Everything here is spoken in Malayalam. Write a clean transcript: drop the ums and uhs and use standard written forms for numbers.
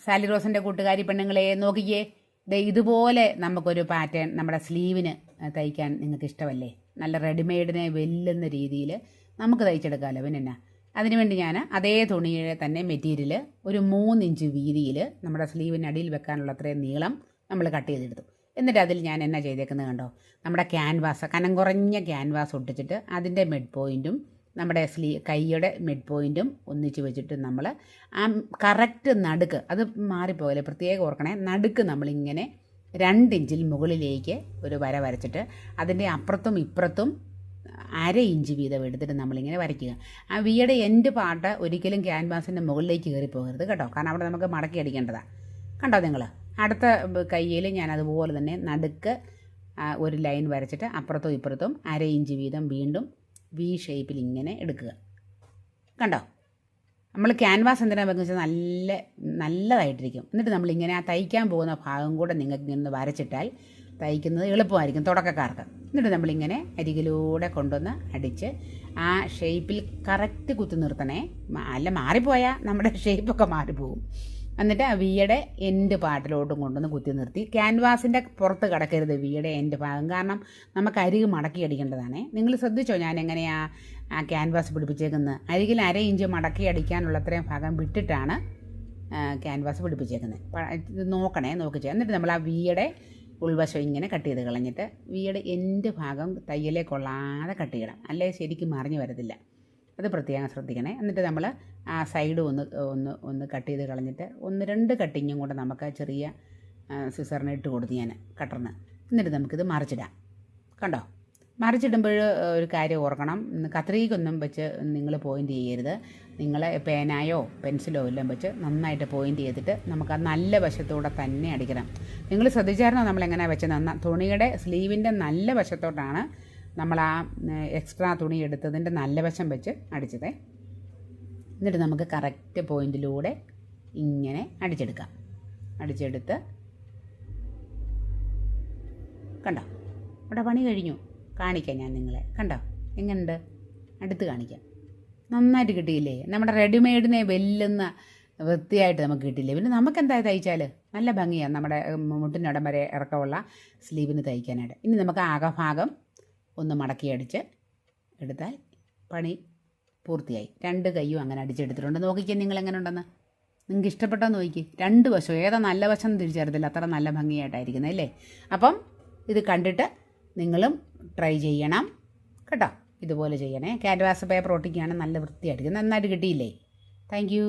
സാലി റോസിൻ്റെ കൂട്ടുകാരി പെണ്ണുങ്ങളെ നോക്കിക്കേ, ഇതുപോലെ നമുക്കൊരു പാറ്റേൺ നമ്മുടെ സ്ലീവിന് തയ്ക്കാൻ നിങ്ങൾക്ക് ഇഷ്ടമല്ലേ? നല്ല റെഡിമെയ്ഡിനെ വെല്ലുന്ന രീതിയിൽ നമുക്ക് തയ്ച്ചെടുക്കാമല്ലോ. പിന്നെ എന്നാ, അതിനുവേണ്ടി ഞാൻ അതേ തുണിയുടെ തന്നെ മെറ്റീരിയൽ ഒരു 3 ഇഞ്ച് വീതിയിൽ നമ്മുടെ സ്ലീവിന് അടിയിൽ വെക്കാനുള്ള അത്രയും നീളം നമ്മൾ കട്ട് ചെയ്തെടുത്തു. എന്നിട്ട് അതിൽ ഞാൻ എന്നാ ചെയ്തേക്കുന്നത് കണ്ടോ, നമ്മുടെ ക്യാൻവാസ്, കനം കുറഞ്ഞ ക്യാൻവാസ് ഒട്ടിച്ചിട്ട് അതിൻ്റെ മിഡ് പോയിൻറ്റും നമ്മുടെ കൈയുടെ മിഡ് പോയിൻറ്റും ഒന്നിച്ച് വെച്ചിട്ട് നമ്മൾ ആ കറക്റ്റ് നടുക്ക്, അത് മാറിപ്പോകല്ലേ, പ്രത്യേകം ഓർക്കണേ, നടുക്ക് നമ്മളിങ്ങനെ 2 ഇഞ്ചിൽ മുകളിലേക്ക് ഒരു വര വരച്ചിട്ട് അതിൻ്റെ അപ്പുറത്തും ഇപ്പുറത്തും 1/2 ഇഞ്ച് വീതം എടുത്തിട്ട് നമ്മളിങ്ങനെ വരയ്ക്കുക. ആ വിയുടെ എൻഡ് പാർട്ട് ഒരിക്കലും ക്യാൻവാസിൻ്റെ മുകളിലേക്ക് കയറി പോകരുത് കേട്ടോ, കാരണം അവിടെ നമുക്ക് മടക്കി അടിക്കേണ്ടതാണ്. കണ്ടോ നിങ്ങൾ? അടുത്ത കയ്യിൽ ഞാൻ അതുപോലെ തന്നെ നടുക്ക് ഒരു ലൈൻ വരച്ചിട്ട് അപ്പുറത്തും ഇപ്പുറത്തും 1/2 ഇഞ്ച് വീതം വീണ്ടും വി ഷേപ്പിൽ ഇങ്ങനെ എടുക്കുക. കണ്ടോ? നമ്മൾ ക്യാൻവാസ് എന്തിനാണ് വെക്കുന്നത് വെച്ചാൽ നല്ലതായിട്ടിരിക്കും. എന്നിട്ട് നമ്മളിങ്ങനെ ആ തയ്ക്കാൻ പോകുന്ന ഭാഗം കൂടെ നിങ്ങൾക്ക് ഇങ്ങനെ വരച്ചിട്ടാൽ തയ്ക്കുന്നത് എളുപ്പമായിരിക്കും തുടക്കക്കാർക്ക്. എന്നിട്ട് നമ്മളിങ്ങനെ അരികിലൂടെ കൊണ്ടുവന്ന് അടിച്ച് ആ ഷേപ്പിൽ കറക്റ്റ് കുത്തി നിർത്തണേ, അല്ല മാറിപ്പോയാൽ നമ്മുടെ ഷേപ്പൊക്കെ മാറിപ്പോകും. എന്നിട്ട് ആ വിയുടെ എൻഡ് പാർട്ടിലോട്ടും കൊണ്ടുവന്ന് കുത്തി നിർത്തി, ക്യാൻവാസിൻ്റെ പുറത്ത് കിടക്കരുത് വിയുടെ എൻഡ് ഭാഗം, കാരണം നമുക്ക് അരിക് മടക്കി അടിക്കേണ്ടതാണ്. നിങ്ങൾ ശ്രദ്ധിച്ചോ ഞാൻ എങ്ങനെയാണ് ആ ക്യാൻവാസ് പിടിപ്പിച്ചേക്കുന്നത്? അരികിൽ 1/2 ഇഞ്ച് മടക്കി അടിക്കാനുള്ള അത്രയും ഭാഗം വിട്ടിട്ടാണ് ക്യാൻവാസ് പിടിപ്പിച്ചേക്കുന്നത്. ഇത് നോക്കണേ, നോക്കിച്ചേ. എന്നിട്ട് നമ്മൾ ആ വിയുടെ ഉൾവശം ഇങ്ങനെ കട്ട് ചെയ്ത് കളഞ്ഞിട്ട് വിയുടെ എൻഡ് ഭാഗം തയ്യലേ കൊള്ളാതെ കട്ട് ചെയ്യണം, അല്ലേ ശരിക്കും മറിഞ്ഞു വരത്തില്ല. അത് പ്രത്യേകം ശ്രദ്ധിക്കണേ. എന്നിട്ട് നമ്മൾ ആ സൈഡ് ഒന്ന് കട്ട് ചെയ്ത് കളഞ്ഞിട്ട് 1-2 കട്ടിങ്ങും കൂടെ നമുക്ക് ചെറിയ സിസറിന് ഇട്ട് കൊടുത്ത് ഞാൻ കട്ടറിന്. എന്നിട്ട് നമുക്കിത് മറിച്ചിടാം. കണ്ടോ? മറിച്ചിടുമ്പോൾ ഒരു കാര്യം ഓർക്കണം, കത്രികയൊന്നും വെച്ച് നിങ്ങൾ പോയിൻ്റ് ചെയ്യരുത്. നിങ്ങൾ പേനായോ പെൻസിലോ എല്ലാം വെച്ച് നന്നായിട്ട് പോയിൻ്റ് ചെയ്തിട്ട് നമുക്ക് ആ നല്ല വശത്തൂടെ തന്നെ അടിക്കണം. നിങ്ങൾ ശ്രദ്ധിച്ചായിരുന്നോ നമ്മളെങ്ങനെയാണ് വെച്ച്? തുണിയുടെ സ്ലീവിൻ്റെ നല്ല വശത്തോട്ടാണ് നമ്മൾ ആ എക്സ്ട്രാ തുണി എടുത്തതിൻ്റെ നല്ല വശം വെച്ച് അടിച്ചത്. എന്നിട്ട് നമുക്ക് കറക്റ്റ് പോയിൻറ്റിലൂടെ ഇങ്ങനെ അടിച്ചെടുക്കാം. അടിച്ചെടുത്ത് കണ്ടോ, ഇവിടെ പണി കഴിഞ്ഞു. കാണിക്കാം ഞാൻ നിങ്ങളെ. കണ്ടോ എങ്ങനെയുണ്ട്? അടുത്ത് കാണിക്കാം. നന്നായിട്ട് കിട്ടിയില്ലേ? നമ്മുടെ റെഡിമെയ്ഡിനെ വെല്ലുന്ന വൃത്തിയായിട്ട് നമുക്ക് കിട്ടില്ലേ? പിന്നെ നമുക്കെന്താ തയ്ച്ചാൽ നല്ല ഭംഗിയാണ് നമ്മുടെ മുട്ടിനടം വരെ ഇറക്കമുള്ള സ്ലീവിന് തയ്ക്കാനായിട്ട്. ഇനി നമുക്ക് ആകഭാഗം ഒന്ന് മടക്കി അടിച്ച് എടുത്താൽ പണി പൂർത്തിയായി. 2 കൈയും അങ്ങനെ അടിച്ചെടുത്തിട്ടുണ്ട്. നോക്കിക്കാൻ നിങ്ങൾ എങ്ങനെ ഉണ്ടെന്ന്. നിങ്ങൾക്ക് ഇഷ്ടപ്പെട്ടോ നോക്കി. 2 വശം ഏതാ നല്ല വശം തിരിച്ചറിയത്തില്ല, അത്ര നല്ല ഭംഗിയായിട്ടായിരിക്കുന്നത് അല്ലേ? അപ്പം ഇത് കണ്ടിട്ട് നിങ്ങളും ട്രൈ ചെയ്യണം കേട്ടോ. ഇതുപോലെ ചെയ്യണേ. ക്യാൻവാസ് പേപ്പർ ഒട്ടിക്കുകയാണ് നല്ല വൃത്തിയായിരിക്കും. നന്നായിട്ട് കിട്ടിയില്ലേ? Thank you.